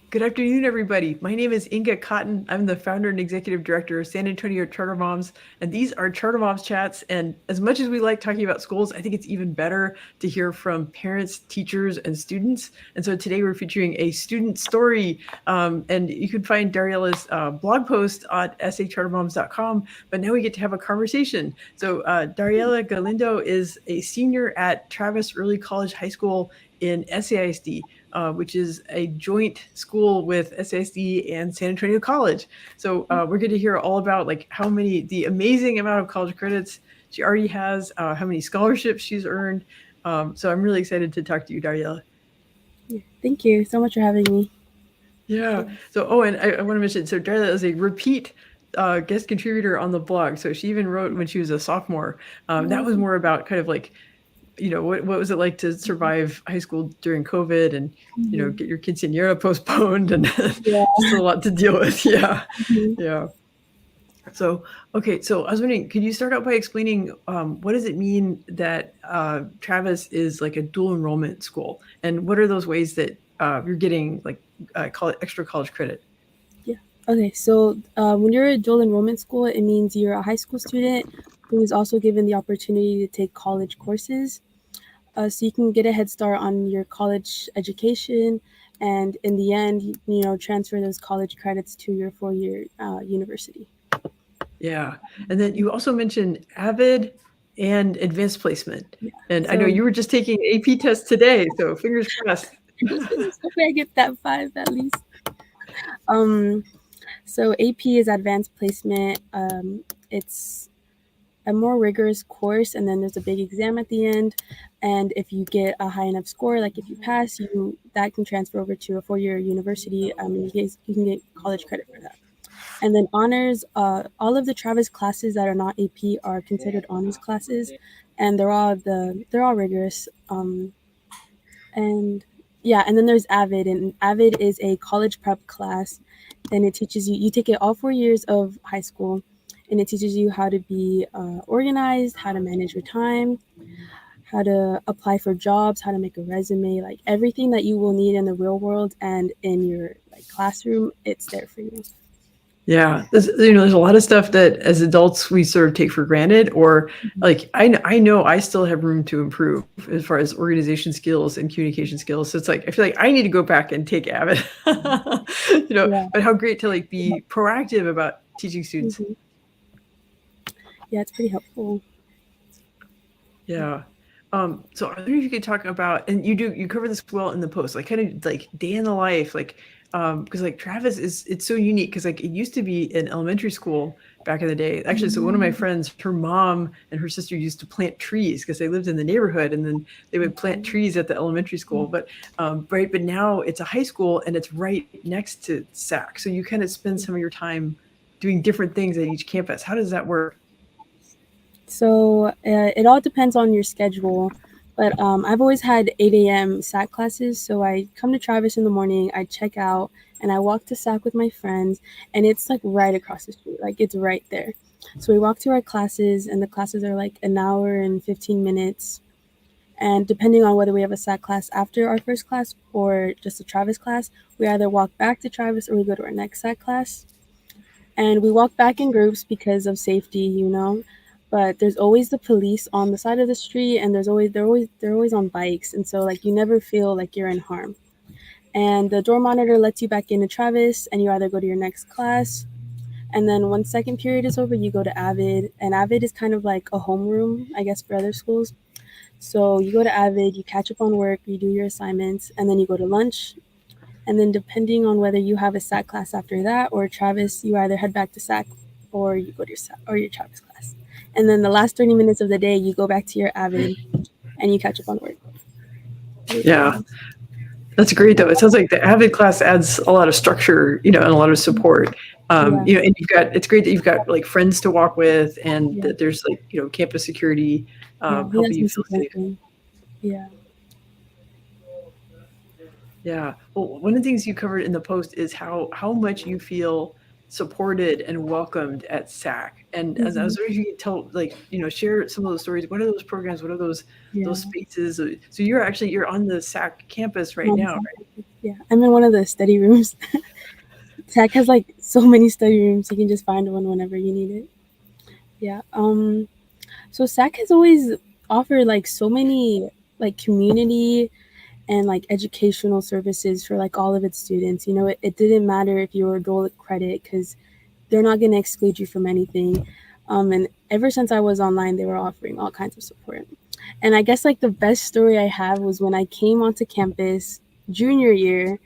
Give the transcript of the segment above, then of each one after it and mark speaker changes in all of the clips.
Speaker 1: Good afternoon, everybody. My name is Inga Cotton. I'm the founder and executive director of San Antonio Charter Moms, and these are Charter Moms Chats. And as much as we like talking about schools, I think it's even better to hear from parents, teachers, and students. And so today we're featuring a student story, and you can find Dariela's blog post at sachartermoms.com. But now we get to have a conversation. So Dariela Galindo is a senior at Travis Early College High School in SAISD, which is a joint school with SASD and San Antonio College. So we're going to hear all about like the amazing amount of college credits she already has, how many scholarships she's earned. So I'm really excited to talk to you, Dariela.
Speaker 2: Yeah, thank you so much for having me.
Speaker 1: Yeah. So, and I want to mention, so Dariela is a repeat guest contributor on the blog. So she even wrote when she was a sophomore. That was more about kind of like what was it like to survive high school during COVID and,
Speaker 2: Mhm.
Speaker 1: get your quinceañera postponed and
Speaker 2: Yeah.
Speaker 1: just a lot to deal with. Yeah.
Speaker 2: Mhm.
Speaker 1: Yeah. So, okay. So I was wondering, could you start out by explaining what does it mean that Travis is like a dual enrollment school? And what are those ways that you're getting like call it extra college credit?
Speaker 2: Yeah. Okay, so when you're a dual enrollment school, it means you're a high school student who is also given the opportunity to take college courses. So you can get a head start on your college education, and in the end, transfer those college credits to your 4 year university.
Speaker 1: Yeah. And then you also mentioned Avid and advanced placement.
Speaker 2: Yeah.
Speaker 1: And I know
Speaker 2: So
Speaker 1: you were just taking AP test today, so fingers crossed.
Speaker 2: hopefully I get that 5 at least. Um, so AP is advanced placement. It's a more rigorous course, and then there's a big exam at the end. And if you get a high enough score, like if you pass, you that can transfer over to a 4 year university. You can get college credit for that. And then honors, all of the Travis classes that are not AP are considered honors classes, and they're all rigorous. And yeah, and then there's Avid, and Avid is a college prep class, and it teaches you take it all 4 years of high school, and it teaches you how to be organized, how to manage your time, how to apply for jobs, how to make a resume, like everything that you will need in the real world and in your like classroom, it's there for you.
Speaker 1: Yeah, there's a lot of stuff that as adults we sort of take for granted, or like I know I still have room to improve as far as organization skills and communication skills. So it's like I feel like I need to go back and take Avid,
Speaker 2: Yeah.
Speaker 1: But how great to like be proactive about teaching students.
Speaker 2: Hmm. Yeah, it's pretty helpful.
Speaker 1: Yeah. So I wonder if you could talk about, and you cover this well in the post, like kind of like day in the life, like, because like Travis it's so unique because like it used to be an elementary school back in the day. Actually, so one of my friends, her mom and her sister used to plant trees because they lived in the neighborhood, and then they would plant trees at the elementary school. But now it's a high school and it's right next to SAC, so you kind of spend some of your time doing different things at each campus. How does that work?
Speaker 2: So it all depends on your schedule. But I've always had 8 a.m. SAC classes. So I come to Travis in the morning, I check out, and I walk to SAC with my friends. And it's like right across the street, like it's right there. So we walk to our classes, and the classes are like an hour and 15 minutes. And depending on whether we have a SAC class after our first class or just a Travis class, we either walk back to Travis or we go to our next SAC class. And we walk back in groups because of safety. But there's always the police on the side of the street, and they're always on bikes, and so like you never feel like you're in harm. And the door monitor lets you back into Travis, and you either go to your next class, and then once second period is over, you go to Avid, and Avid is kind of like a homeroom, I guess, for other schools. So you go to Avid, you catch up on work, you do your assignments, and then you go to lunch, and then depending on whether you have a SAC class after that or Travis, you either head back to SAC or you go to your SAC or your Travis class. And then the last 30 minutes of the day, you go back to your Avid and you catch up on work.
Speaker 1: Yeah. That's great though. It sounds like the Avid class adds a lot of structure, and a lot of support.
Speaker 2: Yeah,
Speaker 1: And it's great that you've got like friends to walk with and
Speaker 2: yeah,
Speaker 1: that there's like, campus security
Speaker 2: yeah. He
Speaker 1: helping
Speaker 2: lets
Speaker 1: you
Speaker 2: me
Speaker 1: feel
Speaker 2: sleep back
Speaker 1: safe.
Speaker 2: in. Yeah.
Speaker 1: Yeah. Well, one of the things you covered in the post is how much you feel supported and welcomed at SAC. And as I
Speaker 2: Hmm.
Speaker 1: was wondering if you could tell, like, share some of those stories. What are those programs? What are
Speaker 2: Yeah.
Speaker 1: those spaces? So you're on the SAC campus right
Speaker 2: On the
Speaker 1: now,
Speaker 2: side
Speaker 1: right?
Speaker 2: campus. Yeah, I'm in one of the study rooms. Tech has like so many study rooms. You can just find one whenever you need it. Yeah. So SAC has always offered like so many like community and like educational services for like all of its students. It didn't matter if you were dual credit because they're not going to exclude you from anything. And ever since I was online, they were offering all kinds of support. And I guess like the best story I have was when I came onto campus junior year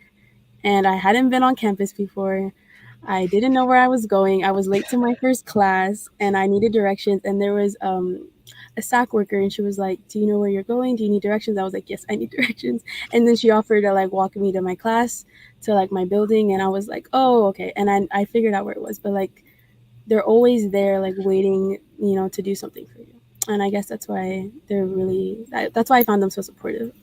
Speaker 2: and I hadn't been on campus before. I didn't know where I was going. I was late to my first class and I needed directions. And there was a SAC worker and she was like, "Do you know where you're going? Do you need directions?" I was like, "Yes, I need directions." And then she offered to like walk me to my class, to like my building. And I was like, "Oh, okay." And I figured out where it was. But like, they're always there, like waiting, to do something for you. And I guess that's why that's why I found them so supportive.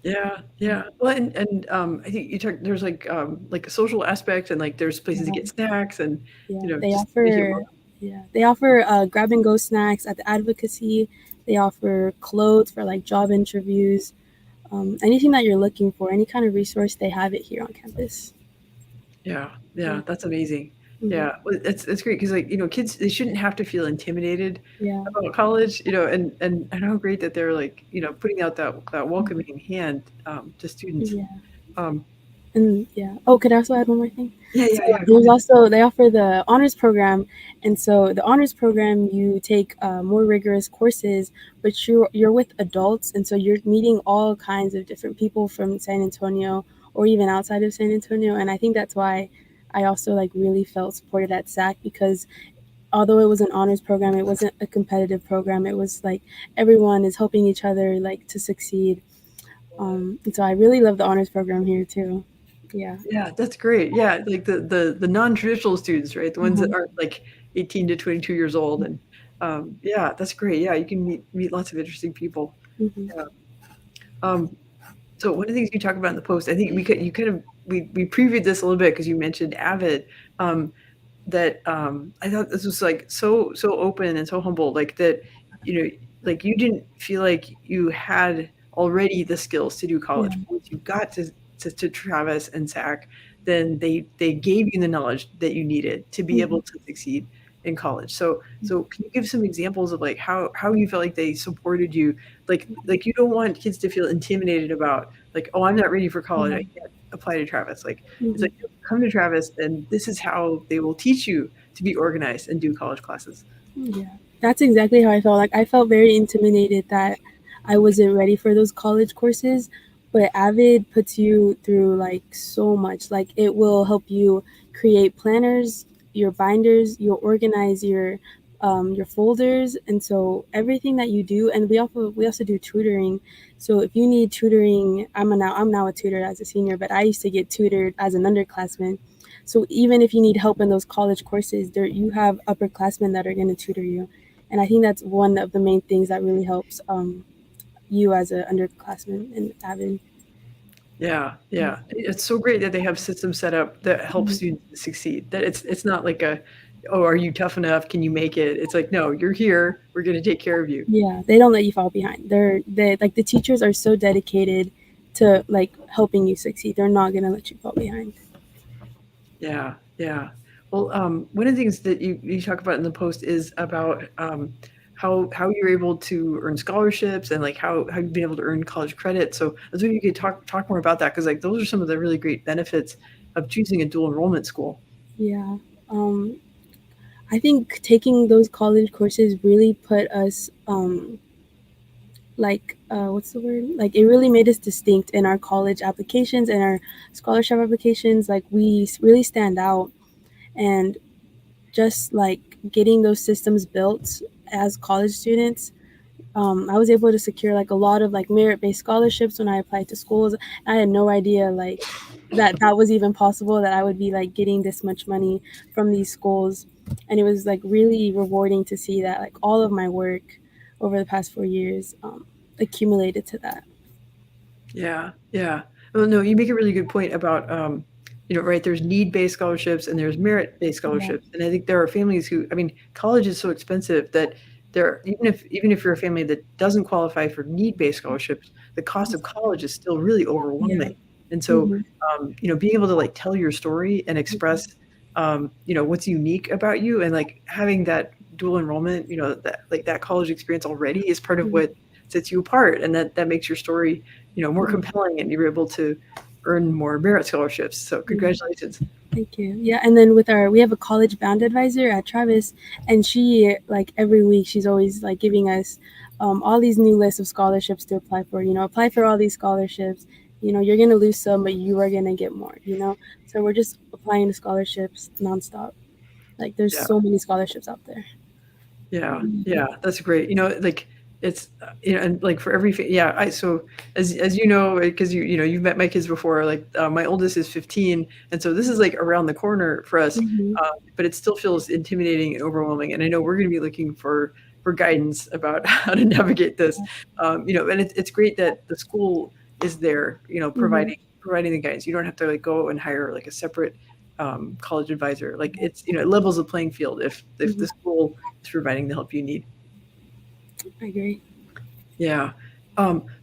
Speaker 1: Yeah, yeah. Well, and I think you talked. There's like a social aspect, and like there's places to
Speaker 2: Yeah.
Speaker 1: get snacks, and
Speaker 2: Yeah,
Speaker 1: just make it welcome.
Speaker 2: they offer grab and go snacks at the advocacy. They offer clothes for like job interviews. Anything that you're looking for, any kind of resource, they have it here on campus.
Speaker 1: Yeah,
Speaker 2: Yeah.
Speaker 1: yeah, that's amazing.
Speaker 2: Hmm.
Speaker 1: Yeah, well, it's great because like kids they shouldn't have to feel intimidated
Speaker 2: Yeah.
Speaker 1: about college, and how great that they're like putting out that welcoming hand to students.
Speaker 2: Yeah.
Speaker 1: Um,
Speaker 2: And yeah. Oh, could I also add one more thing?
Speaker 1: yeah,
Speaker 2: So
Speaker 1: yeah, yeah. Go
Speaker 2: there's
Speaker 1: ahead.
Speaker 2: also they offer the honors program, and so the honors program you take more rigorous courses, but you're with adults, and so you're meeting all kinds of different people from San Antonio or even outside of San Antonio, and I think that's why I also like really felt supported at SAC because although it was an honors program, it wasn't a competitive program. It was like everyone is helping each other like to succeed. And so I really love the honors program here too. Yeah.
Speaker 1: Yeah, that's great. Yeah, like the non-traditional students, right? The ones that
Speaker 2: Mhm.
Speaker 1: aren't like 18 to 22 years old, and yeah, that's great. Yeah, you can meet lots of interesting people.
Speaker 2: Mhm.
Speaker 1: Yeah. Um, So one of the things you talk about in the post, I think you kind of we previewed this a little bit because you mentioned Avid. Um, that I thought this was like so open and so humble, like that, you know, like you didn't feel like you had already the skills to do college.
Speaker 2: Yeah.
Speaker 1: But once you got to Travis and SAC, then they gave you the knowledge that you needed to be
Speaker 2: Mhm.
Speaker 1: able to succeed in college. So can you give some examples of like how you felt like they supported you? Like you don't want kids to feel intimidated about like, oh, I'm not ready for college.
Speaker 2: Yeah.
Speaker 1: I can't apply to Travis. Like it's
Speaker 2: Mhm.
Speaker 1: like come to Travis, and this is how they will teach you to be organized and do college classes.
Speaker 2: Yeah. That's exactly how I felt. Like I felt very intimidated that I wasn't ready for those college courses, but Avid puts you through like so much. Like it will help you create planners, your binders, you'll organize your folders, and so everything that you do. And we also do tutoring. So if you need tutoring, I'm now a tutor as a senior, but I used to get tutored as an underclassman. So even if you need help in those college courses, there you have upperclassmen that are going to tutor you, and I think that's one of the main things that really helps you as an underclassman in Avid.
Speaker 1: Yeah, yeah. It's so great that they have systems set up that help
Speaker 2: Mhm.
Speaker 1: students succeed. That it's not like a, oh, are you tough enough? Can you make it? It's like, no, you're here. We're going to take care of you.
Speaker 2: Yeah, they don't let you fall behind. They like the teachers are so dedicated to like helping you succeed. They're not going to let you fall behind.
Speaker 1: Yeah, yeah. Well, one of the things that you talk about in the post is about how you're able to earn scholarships and like how you've been able to earn college credit. So I was wondering if you could talk more about that because like those are some of the really great benefits of choosing a dual enrollment school.
Speaker 2: Yeah. Um, I think taking those college courses really put us like what's the word, like it really made us distinct in our college applications and our scholarship applications. Like we really stand out, and just like getting those systems built as college students, I was able to secure like a lot of like merit-based scholarships when I applied to schools. I had no idea like that was even possible, that I would be like getting this much money from these schools. And it was like really rewarding to see that like all of my work over the past 4 years accumulated to that.
Speaker 1: Yeah, yeah. Well, no, you make a really good point about right, there's need-based scholarships and there's merit-based
Speaker 2: Yeah.
Speaker 1: scholarships. And I think there are families who, I mean, college is so expensive that there, even if you're a family that doesn't qualify for need-based scholarships, the cost of college is still really
Speaker 2: Yeah.
Speaker 1: overwhelming. And so,
Speaker 2: Mhm.
Speaker 1: being able to like tell your story and express, what's unique about you, and like having that dual enrollment, that like that college experience already is part of
Speaker 2: Mhm.
Speaker 1: what sets you apart, and that makes your story, more
Speaker 2: Yeah.
Speaker 1: compelling, and you're able to earn more merit scholarships. So
Speaker 2: Yeah.
Speaker 1: congratulations.
Speaker 2: Thank you. Yeah, and then with we have a college bound advisor at Travis, and she like every week she's always like giving us all these new lists of scholarships to apply for. Apply for all these scholarships. You're gonna lose some, but you are gonna get more. So we're just applying to scholarships nonstop. Like there's
Speaker 1: Yeah.
Speaker 2: so many scholarships out there.
Speaker 1: Yeah, yeah, that's great. Like it's and like for every yeah, I so as you know, because you've met my kids before. Like my oldest is 15, and so this is like around the corner for us.
Speaker 2: Hmm.
Speaker 1: But it still feels intimidating and overwhelming. And I know we're going to be looking for guidance about how to navigate this. And it's great that the school is there,
Speaker 2: Hmm.
Speaker 1: providing the guidance. You don't have to like go and hire like a separate college advisor. Like it levels the playing field if
Speaker 2: Hmm.
Speaker 1: the school is providing the help you need.
Speaker 2: I agree.
Speaker 1: Yeah.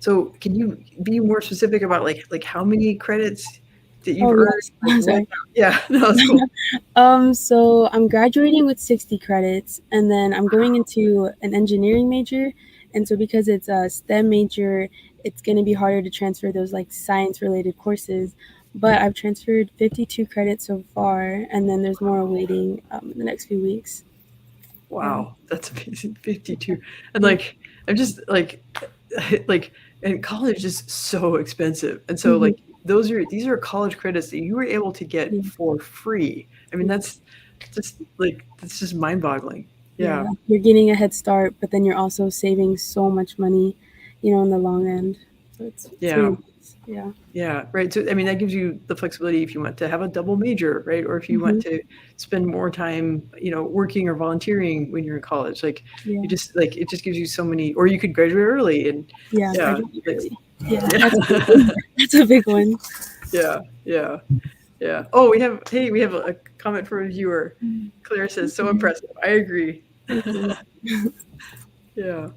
Speaker 1: So can you be more specific about like how many credits that you've
Speaker 2: Oh
Speaker 1: earned?
Speaker 2: yes,
Speaker 1: Like
Speaker 2: I'm
Speaker 1: what?
Speaker 2: sorry.
Speaker 1: Yeah, no, that's cool.
Speaker 2: So I'm graduating with 60 credits, and then I'm going into an engineering major. And so because it's a STEM major, it's going to be harder to transfer those like science related courses. But I've transferred 52 credits so far, and then there's more awaiting in the next few weeks. Yeah.
Speaker 1: Wow, that's amazing. 52. And
Speaker 2: Yeah.
Speaker 1: like I'm just like like and college is so expensive. And so
Speaker 2: Hmm.
Speaker 1: like these are college credits that you were able to get
Speaker 2: Yeah.
Speaker 1: for free. I mean,
Speaker 2: Yeah.
Speaker 1: that's just mind-boggling.
Speaker 2: Yeah.
Speaker 1: Yeah.
Speaker 2: You're getting a head start, but then you're also saving so much money, in the long end. So it's
Speaker 1: Yeah.
Speaker 2: really nice. Yeah.
Speaker 1: Yeah, right. So, I mean, that gives you the flexibility if you want to have a double major, right? Or if you want
Speaker 2: Hmm.
Speaker 1: to spend more time, working or volunteering when you're in college. Like,
Speaker 2: Yeah.
Speaker 1: it just gives you so many, or you could graduate early and
Speaker 2: Yeah,
Speaker 1: yeah,
Speaker 2: graduating
Speaker 1: it's,
Speaker 2: early. Yeah,
Speaker 1: yeah,
Speaker 2: that's a big one. That's a big one.
Speaker 1: yeah, yeah, yeah. Oh, we have a comment from a viewer. Claire says, so
Speaker 2: Okay,
Speaker 1: impressive. I agree.
Speaker 2: thank you.
Speaker 1: Yeah.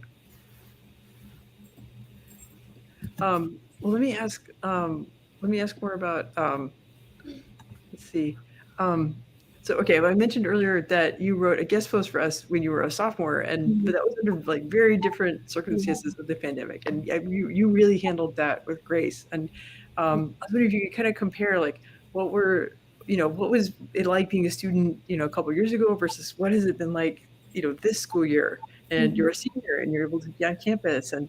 Speaker 1: Well, let me ask more about, let's see. Um, so okay, well, I mentioned earlier that you wrote a guest post for us when you were a sophomore, and
Speaker 2: Mhm.
Speaker 1: but that was under like very different
Speaker 2: Yeah.
Speaker 1: circumstances of the pandemic, and you really handled that with grace. And I was wondering if you could kind of compare like what were what was it like being a student a couple years ago versus what has it been like this school year, and
Speaker 2: Mhm.
Speaker 1: you're a senior and you're able to be on campus and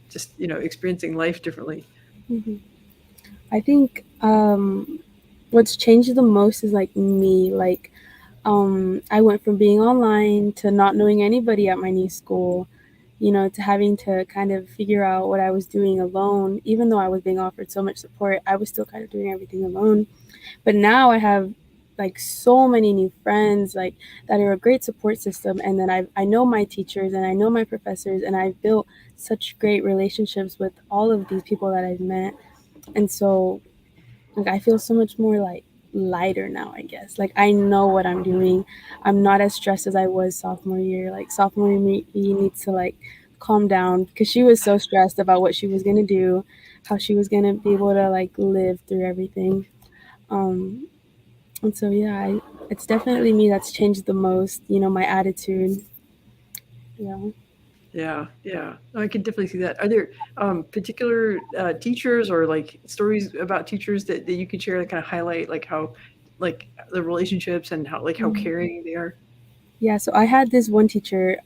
Speaker 1: just experiencing life differently.
Speaker 2: Mhm. I think what's changed the most is like me. Like I went from being online to not knowing anybody at my new school, to having to kind of figure out what I was doing alone. Even though I was being offered so much support, I was still kind of doing everything alone. But now I have like so many new friends like that are a great support system, and then I know my teachers and I know my professors, and I've built such great relationships with all of these people that I've met. And so like I feel so much more like lighter now, I guess. Like I know what I'm doing. I'm not as stressed as I was sophomore year. Like sophomore year me needs to like calm down because she was so stressed about what she was gonna do, how she was gonna be able to like live through everything. um and so yeah, it's definitely me that's changed the most, my attitude. Yeah.
Speaker 1: Yeah, yeah. No, I can definitely see that. Are there particular teachers or like stories about teachers that you could share that kind of highlight like how like the relationships and how
Speaker 2: Mhm.
Speaker 1: caring they are?
Speaker 2: Yeah, so I had this one teacher.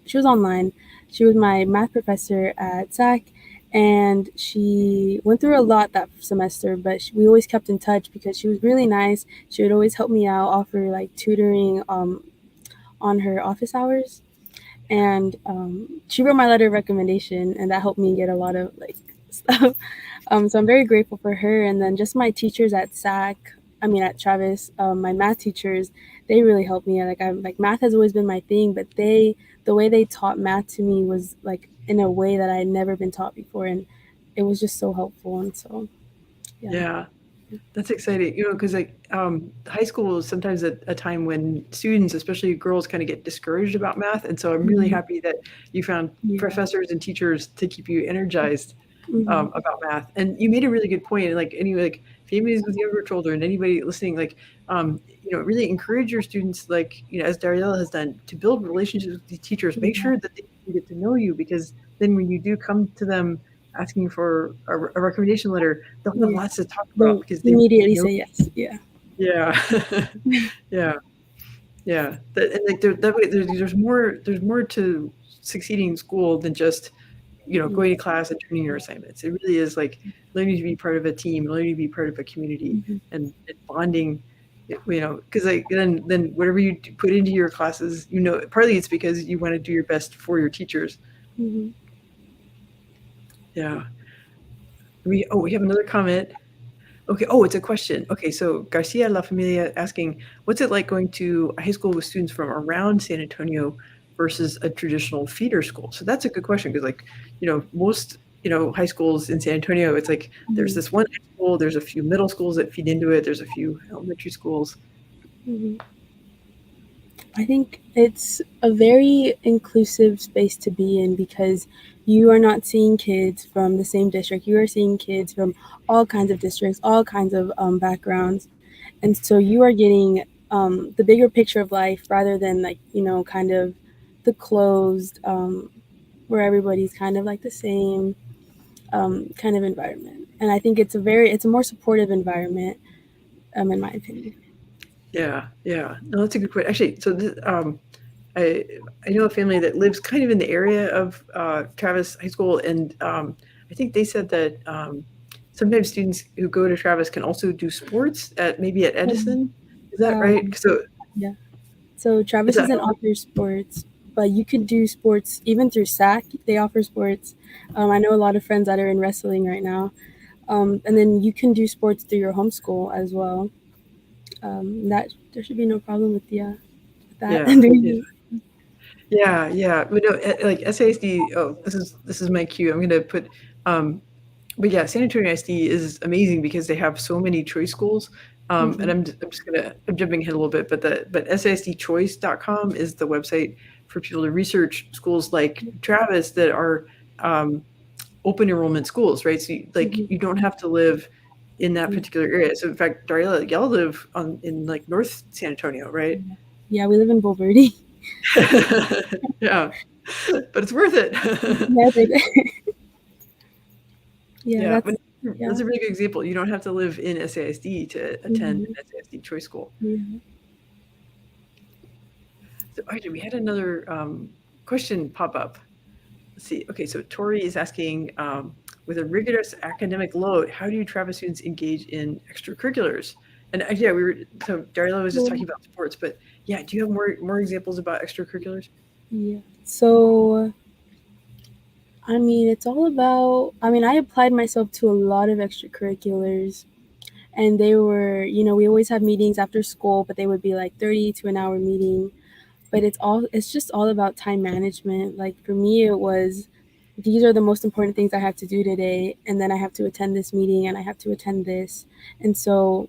Speaker 2: She was online. She was my math professor at SAC, and she went through a lot that semester. But we always kept in touch because she was really nice. She would always help me out, offer like tutoring on her office hours, and she wrote my letter of recommendation, and that helped me get a lot of like stuff. So I'm very grateful for her, and then just my teachers at SAC. I mean, at Travis, my math teachers, they really helped me. Like I'm like math has always been my thing, but the way they taught math to me was like in a way that I had never been taught before, and it was just so helpful. And so yeah.
Speaker 1: Yeah. That's exciting, because like high school is sometimes a time when students, especially girls, kind of get discouraged about math. And so I'm really
Speaker 2: Mhm.
Speaker 1: happy that you found
Speaker 2: Yeah.
Speaker 1: professors and teachers to keep you energized
Speaker 2: Mhm.
Speaker 1: about math. And you made a really good point. And like anyway, like families with younger children, anybody listening, like really encourage your students, like as Dariela has done, to build relationships with these teachers. Make
Speaker 2: Yeah.
Speaker 1: sure that they can get to know you, because then when you do come to them asking for a recommendation letter, they'll have
Speaker 2: Yeah.
Speaker 1: lots to talk about
Speaker 2: They'll
Speaker 1: because they
Speaker 2: immediately
Speaker 1: know.
Speaker 2: say yes. Yeah.
Speaker 1: Yeah. Yeah, yeah. And like that way there's more to succeeding in school than just,
Speaker 2: Yeah.
Speaker 1: going to class and turning your assignments. It really is like learning to be part of a team, learning to be part of a community,
Speaker 2: Mhm.
Speaker 1: and bonding, because like then whatever you put into your classes, partly it's because you want to do your best for your teachers.
Speaker 2: Mhm.
Speaker 1: Yeah. We have another comment. Okay. Oh, it's a question. Okay, so Garcia La Familia asking, what's it like going to a high school with students from around San Antonio versus a traditional feeder school? So that's a good question, because like, most, high schools in San Antonio, it's like there's
Speaker 2: Mhm.
Speaker 1: this one high school, there's a few middle schools that feed into it, there's a few elementary schools.
Speaker 2: Mhm. I think it's a very inclusive space to be in because you are not seeing kids from the same district. You are seeing kids from all kinds of districts, all kinds of backgrounds. And so you are getting the bigger picture of life rather than like, kind of the closed, where everybody's kind of like the same kind of environment. And I think it's a more supportive environment, in my opinion.
Speaker 1: Yeah, yeah. No, that's a good point. Actually, so I I know a family that lives kind of in the area of Travis High School, and I think they said that sometimes students who go to Travis can also do sports at
Speaker 2: Um,
Speaker 1: Edison. Is that right?
Speaker 2: um,
Speaker 1: So
Speaker 2: yeah. So
Speaker 1: is
Speaker 2: Travis
Speaker 1: that
Speaker 2: doesn't
Speaker 1: how?
Speaker 2: offer sports, but you could do sports even through SAC. They offer sports. I know a lot of friends that are in wrestling right now. And then you can do sports through your homeschool as well. That there should be no problem with that.
Speaker 1: Yeah, yeah, yeah, yeah. But no, like SASD. Oh, this is my cue. I'm going to put. Um, but yeah, San Antonio ISD is amazing because they have so many choice schools. And
Speaker 2: Mhm.
Speaker 1: I'm jumping ahead a little bit, but sasdchoice.com is the website for people to research schools like Travis that are um, open enrollment schools, right? So
Speaker 2: Mhm.
Speaker 1: you don't have to live in that
Speaker 2: Yeah.
Speaker 1: particular area. So in fact, Dariela, y'all live in like North San Antonio, right?
Speaker 2: Yeah, we live in Bulverde.
Speaker 1: Yeah, but it's worth it.
Speaker 2: Yeah, yeah,
Speaker 1: Yeah, but
Speaker 2: yeah.
Speaker 1: that's a really good example. You don't have to live in SASD to attend
Speaker 2: Mhm.
Speaker 1: an SASD choice school.
Speaker 2: Yeah.
Speaker 1: So, actually, we had another question pop up. Let's see. Okay, so Tori is asking, with a rigorous academic load, how do Travis students engage in extracurriculars? And yeah, so Dariela was just
Speaker 2: Well,
Speaker 1: talking about sports, but yeah, do you have more examples about extracurriculars?
Speaker 2: yeah. So, I mean, it's all about. I mean, I applied myself to a lot of extracurriculars, and they were, we always have meetings after school, but they would be like 30 to an hour meeting. But it's just all about time management. Like for me, it was these are the most important things I have to do today, and then I have to attend this meeting, and I have to attend this, and so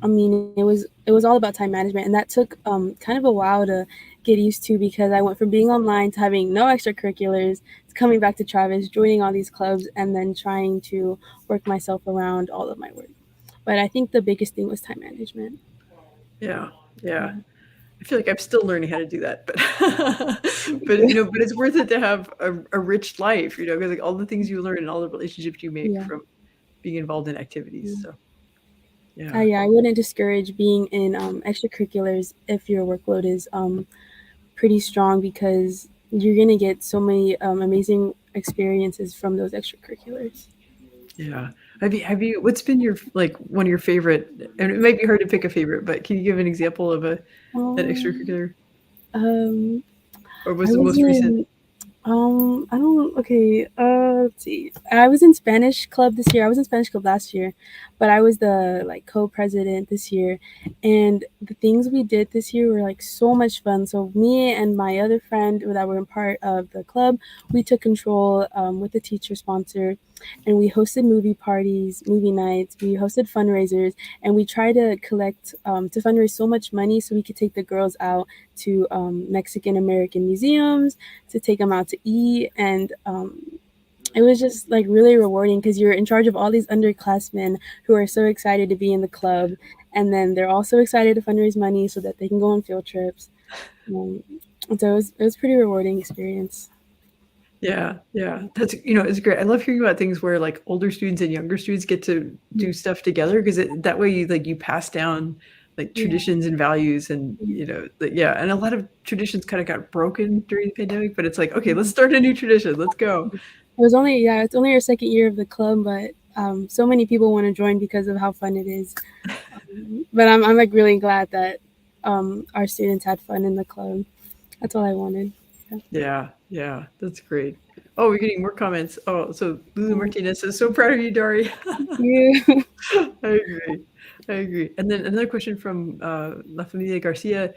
Speaker 2: I mean, it was all about time management, and that took kind of a while to get used to because I went from being online to having no extracurriculars to coming back to Travis, joining all these clubs, and then trying to work myself around all of my work. But I think the biggest thing was time management.
Speaker 1: Yeah, yeah.
Speaker 2: Yeah.
Speaker 1: I feel like I'm still learning how to do that, but but it's worth it to have a rich life, because like all the things you learn and all the relationships you make
Speaker 2: Yeah.
Speaker 1: from being involved in activities.
Speaker 2: Yeah.
Speaker 1: So yeah,
Speaker 2: Yeah, I wouldn't discourage being in extracurriculars if your workload is pretty strong because you're gonna get so many amazing experiences from those extracurriculars.
Speaker 1: yeah. Have you? What's been your like one of your favorite? And it might be hard to pick a favorite, but can you give an example of an
Speaker 2: Um,
Speaker 1: extracurricular,
Speaker 2: um,
Speaker 1: or
Speaker 2: I
Speaker 1: was the
Speaker 2: was
Speaker 1: most recent?
Speaker 2: in I don't okay, let's see. I was in Spanish club this year. I was in Spanish club last year, but I was the like co-president this year. And the things we did this year were like so much fun. So me and my other friend that were in part of the club, we took control with the teacher sponsor. and we hosted movie parties, movie nights. We hosted fundraisers, and we tried to collect to fundraise so much money so we could take the girls out to Mexican American museums, to take them out to eat, and it was just like really rewarding because you're in charge of all these underclassmen who are so excited to be in the club, and then they're also excited to fundraise money so that they can go on field trips. Um, and so it was pretty rewarding experience.
Speaker 1: Yeah, yeah. That's, it's great. I love hearing about things where like older students and younger students get to do stuff together because that way you pass down like
Speaker 2: Yeah.
Speaker 1: traditions and values and
Speaker 2: Mhm.
Speaker 1: yeah, and a lot of traditions kind of got broken during the pandemic, but it's like, okay, let's start a new tradition. Let's go.
Speaker 2: It's only our second year of the club, but so many people want to join because of how fun it is. But I'm like really glad that our students had fun in the club. That's all I wanted. Yeah.
Speaker 1: Yeah, yeah, that's great. Oh, we're getting more comments. Oh, so Lulu
Speaker 2: Um,
Speaker 1: Martinez says, so proud of you, Dari.
Speaker 2: thank you.
Speaker 1: I agree. I agree. And then another question from La Familia Garcia.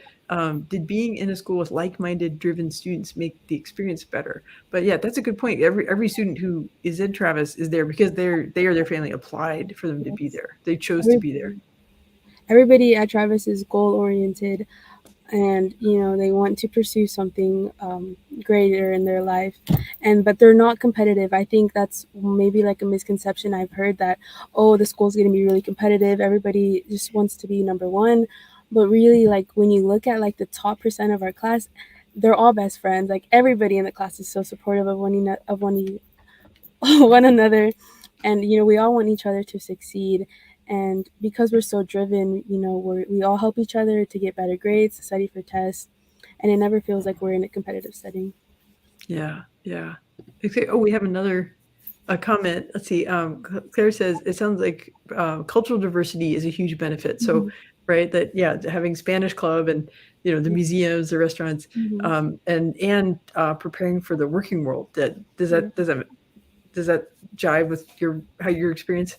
Speaker 1: Did being in a school with like-minded, driven students make the experience better? But yeah, that's a good point. Every student who is in Travis is there because they or their family applied for them to be
Speaker 2: Yes.
Speaker 1: there. They chose to be there.
Speaker 2: Everybody, everybody at Travis is goal oriented, and they want to pursue something greater in their life, and but they're not competitive. I think that's maybe like a misconception I've heard, that oh, the school's going to be really competitive, everybody just wants to be number one. But really, like when you look at like the top percent of our class, they're all best friends. Like everybody in the class is so supportive of one another, and we all want each other to succeed. And because we're so driven, we all help each other to get better grades, to study for tests, and it never feels like we're in a competitive setting.
Speaker 1: Yeah, yeah. Okay. Oh, we have another a comment. Let's see. Claire says it sounds like cultural diversity is a huge benefit. So,
Speaker 2: Mhm.
Speaker 1: right, that yeah, having Spanish club and the
Speaker 2: Yeah.
Speaker 1: museums, the restaurants,
Speaker 2: Mhm.
Speaker 1: and preparing for the working world. That
Speaker 2: Yeah.
Speaker 1: does that jive with your experience?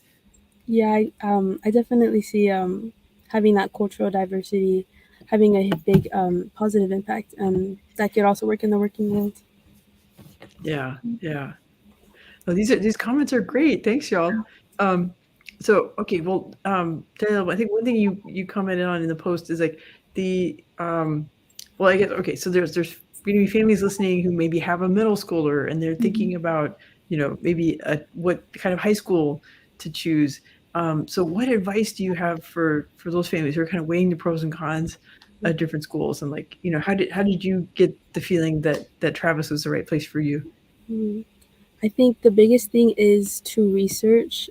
Speaker 2: Yeah, I definitely see having that cultural diversity having a big positive impact, and that could also work in the working world.
Speaker 1: Yeah, yeah. Oh, these comments are great. Thanks, y'all. Um, so okay, well, Daniel, I think one thing you commented on in the post is like the well, I guess okay. So there's going to be families listening who maybe have a middle schooler and they're
Speaker 2: Mhm.
Speaker 1: thinking about maybe what kind of high school to choose. So what advice do you have for those families who are kind of weighing the pros and cons of different schools and like how did you get the feeling that Travis was the right place for you?
Speaker 2: Mhm. I think the biggest thing is to research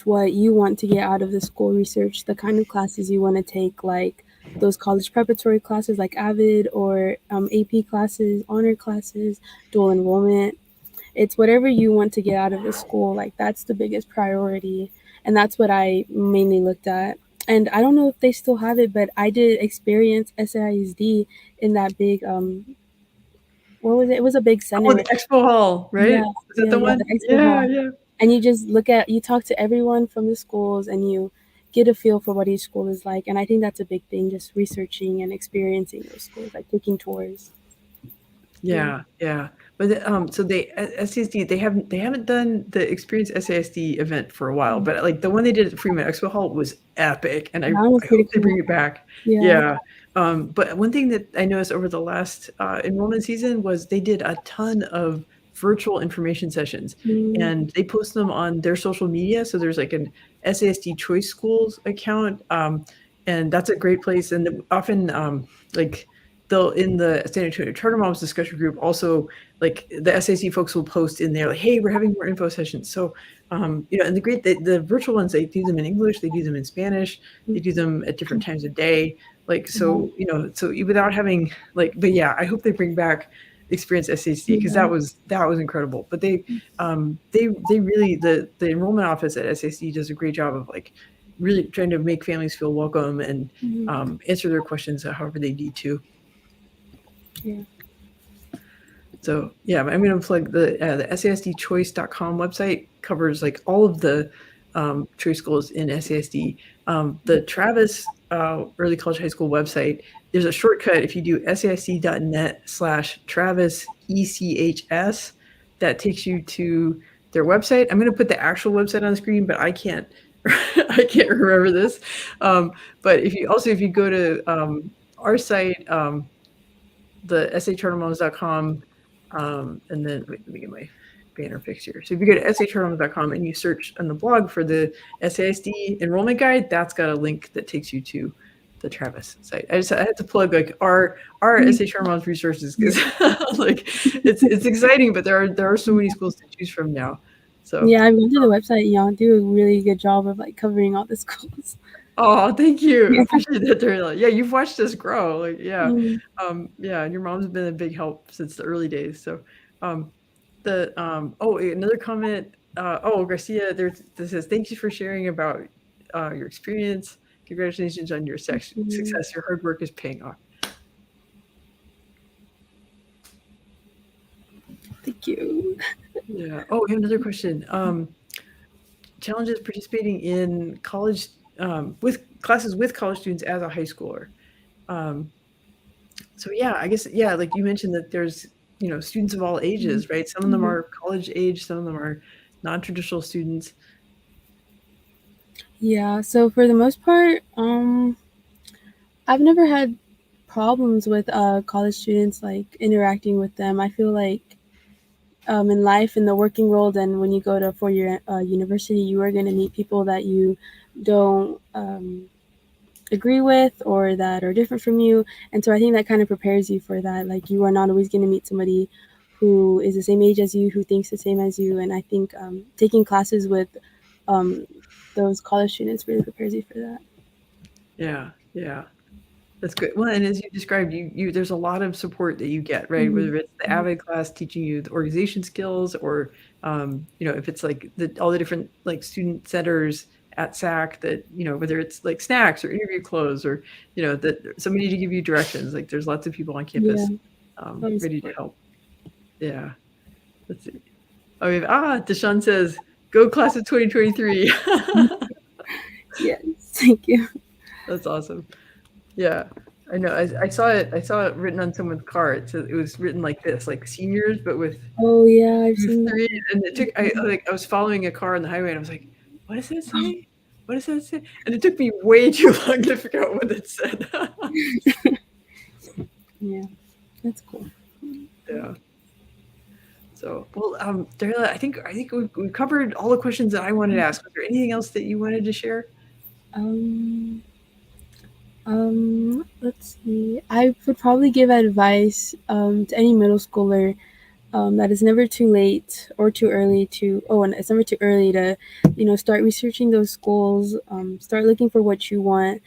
Speaker 2: what you want to get out of the school, research the kind of classes you want to take, like those college preparatory classes like AVID, or AP classes, honor classes, dual enrollment. It's whatever you want to get out of the school. Like that's the biggest priority, and that's what I mainly looked at. And I don't know if they still have it, but I did experience SAISD in that big what was it? It was a big
Speaker 1: Oh,
Speaker 2: center.
Speaker 1: the expo hall,
Speaker 2: Yeah,
Speaker 1: right? Is that the
Speaker 2: yeah,
Speaker 1: one?
Speaker 2: the expo
Speaker 1: Yeah,
Speaker 2: hall.
Speaker 1: yeah.
Speaker 2: And you just you talk to everyone from the schools, and you get a feel for what each school is like. And I think that's a big thing, just researching and experiencing those schools, like taking tours. Yeah.
Speaker 1: Yeah, yeah. But so SASD they haven't done the Experience SASD event for a while,
Speaker 2: Mm.
Speaker 1: but like the one they did at the Fremont Expo Hall was epic, and
Speaker 2: That was
Speaker 1: I
Speaker 2: pretty
Speaker 1: hope they
Speaker 2: cool.
Speaker 1: bring it back.
Speaker 2: Yeah.
Speaker 1: Yeah. But one thing that I noticed over the last enrollment season was they did a ton of virtual information sessions,
Speaker 2: Mm.
Speaker 1: and they post them on their social media. So there's like an SASD Choice Schools account, and that's a great place. And often, like they'll in the San Antonio Charter Moms discussion group also like the SAC folks will post in there like, hey, we're having more info sessions. So and the virtual ones, they do them in English, they do them in Spanish, they do them at different times of day. Like
Speaker 2: Yeah.
Speaker 1: so, so without having like, but yeah, I hope they bring back Experience SAC because
Speaker 2: Yeah.
Speaker 1: that was incredible. But they really the enrollment office at SAC does a great job of like really trying to make families feel welcome and
Speaker 2: Mhm.
Speaker 1: answer their questions however they need to.
Speaker 2: Yeah.
Speaker 1: So yeah, I'm going to plug the SASDchoice.com website covers like all of the choice schools in SASD. The Travis Early College High School website, there's a shortcut if you do SASD.net/Travis ECHS. that takes you to their website. I'm going to put the actual website on the screen, but I can't I can't remember this. Um, but if you go to our site, the sachartermoms.com, and then wait, let me get my banner fixed here. So if you go to sachartermoms.com and you search on the blog for the SASD enrollment guide, that's got a link that takes you to the Travis site. I had to plug like our SHR Moms resources because like it's exciting, but there are so many schools to choose from now. So
Speaker 2: Yeah, I've been to the website. Y'all do a really good job of like covering all the schools.
Speaker 1: oh, thank you. I
Speaker 2: Yeah.
Speaker 1: appreciate that, Dariela. Yeah, you've watched us grow. Like, yeah.
Speaker 2: Mm,
Speaker 1: Yeah, and your mom's been a big help since the early days. So, um, oh, another comment. Oh, Garcia, this says, thank you for sharing about your experience. Congratulations on your
Speaker 2: mm,
Speaker 1: success. Your hard work is paying off.
Speaker 2: thank you.
Speaker 1: Yeah. Oh, we have another question. Challenges participating in college with classes with college students as a high schooler. Um, so yeah, I guess yeah, like you mentioned that there's students of all ages, right? Some of them
Speaker 2: Mhm.
Speaker 1: are college age, some of them are non-traditional students.
Speaker 2: Yeah, so for the most part, I've never had problems with college students like interacting with them. I feel like in life, in the working world, and when you go to a four-year university, you are going to meet people that you don't agree with or that are different from you. And so I think that kind of prepares you for that. Like you are not always going to meet somebody who is the same age as you, who thinks the same as you. And I think taking classes with um, those college students really prepares you for that.
Speaker 1: Yeah, yeah. That's good. Well, and as you described, you there's a lot of support that you get, right?
Speaker 2: Mm-hmm.
Speaker 1: Whether it's the AVID class teaching you the organization skills, or if it's like all the different like student centers at SAC that whether it's like snacks or interview clothes, or that somebody to give you directions. Like there's lots of people on
Speaker 2: Yeah,
Speaker 1: campus
Speaker 2: always
Speaker 1: ready to
Speaker 2: support.
Speaker 1: help. Yeah. Let's see. Oh, Deshaun says, "Go class of 2023."
Speaker 2: Yes, thank you.
Speaker 1: That's awesome. Yeah, I know. I saw it. I saw it written on someone's car. It was written like this, like seniors, but with
Speaker 2: Oh yeah, I've
Speaker 1: youth
Speaker 2: seen
Speaker 1: three.
Speaker 2: that.
Speaker 1: And it took. I was following a car on the highway, and I was like, "What does that say? What does that say?" And it took me way too long to figure out what it said.
Speaker 2: Yeah, that's cool.
Speaker 1: Yeah. So, well, Darla, I think we've covered all the questions that I wanted to ask. Was there anything else that you wanted to share?
Speaker 2: Um, let's see. I would probably give advice to any middle schooler that it's never too late or too early to, oh, and it's never too early to, start researching those schools, start looking for what you want,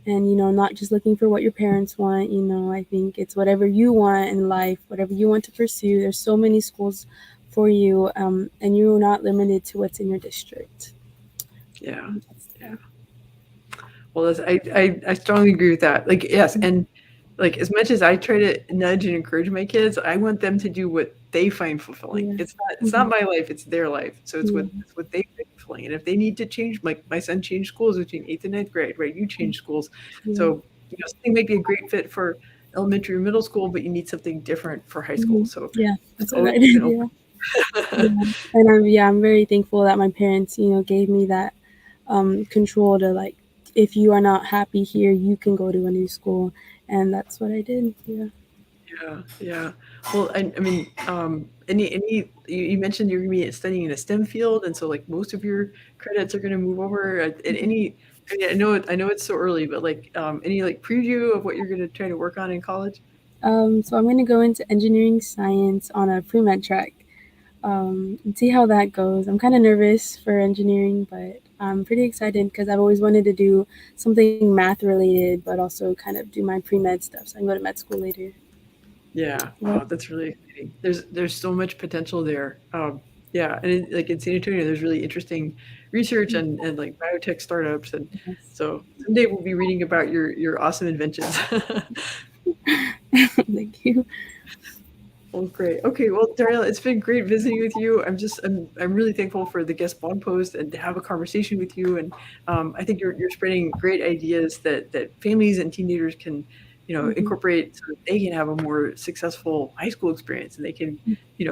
Speaker 2: and, not just looking for what your parents want. I think it's whatever you want in life, whatever you want to pursue. There's so many schools for you, and you're not limited to what's in your district.
Speaker 1: Yeah. Yeah.
Speaker 2: Yeah.
Speaker 1: Well, I strongly agree with that. Like, yes, and like as much as I try to nudge and encourage my kids, I want them to do what they find fulfilling.
Speaker 2: Yeah.
Speaker 1: It's not
Speaker 2: Mhm.
Speaker 1: my life, it's their life. So
Speaker 2: Yeah.
Speaker 1: it's what they find fulfilling. And if they need to change, like my son changed schools between eighth and ninth grade, right? You change schools.
Speaker 2: Yeah.
Speaker 1: So, something might be a great fit for elementary or middle school, but you need something different for high school.
Speaker 2: Mhm.
Speaker 1: So
Speaker 2: Yeah.
Speaker 1: it's
Speaker 2: That's what
Speaker 1: always
Speaker 2: I did.
Speaker 1: an
Speaker 2: Yeah.
Speaker 1: open.
Speaker 2: Yeah. And I'm very thankful that my parents, gave me that control to like, if you are not happy here, you can go to a new school, and that's what I did. Yeah.
Speaker 1: Yeah, yeah. Well, I mean, you mentioned you're gonna be studying in a STEM field, and so like most of your credits are gonna move over. And I mean, I know it's so early, but like any like preview of what you're gonna try to work on in college?
Speaker 2: So I'm going to go into engineering science on a pre-med track and see how that goes. I'm kind of nervous for engineering, but I'm pretty excited because I've always wanted to do something math related, but also kind of do my pre-med stuff so I can go to med school later.
Speaker 1: Yeah.
Speaker 2: Yeah.
Speaker 1: Oh, that's really exciting. There's so much potential there. Yeah, and like in San Antonio, there's really interesting research and like biotech startups, and
Speaker 2: Yes.
Speaker 1: so someday we'll be reading about your awesome inventions.
Speaker 2: Thank you.
Speaker 1: Well, great. Okay, well, Dariela, it's been great visiting with you. I'm really thankful for the guest blog post and to have a conversation with you. And I think you're spreading great ideas that families and teenagers can incorporate so that they can have a more successful high school experience, and they can,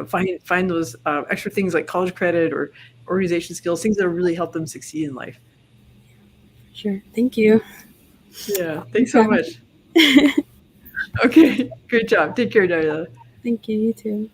Speaker 1: find those extra things like college credit or organization skills, things that will really help them succeed in life.
Speaker 2: Sure. Thank you.
Speaker 1: Yeah. Thanks so much. Okay. Great job. Take care, Dariela.
Speaker 2: Thank you. You too.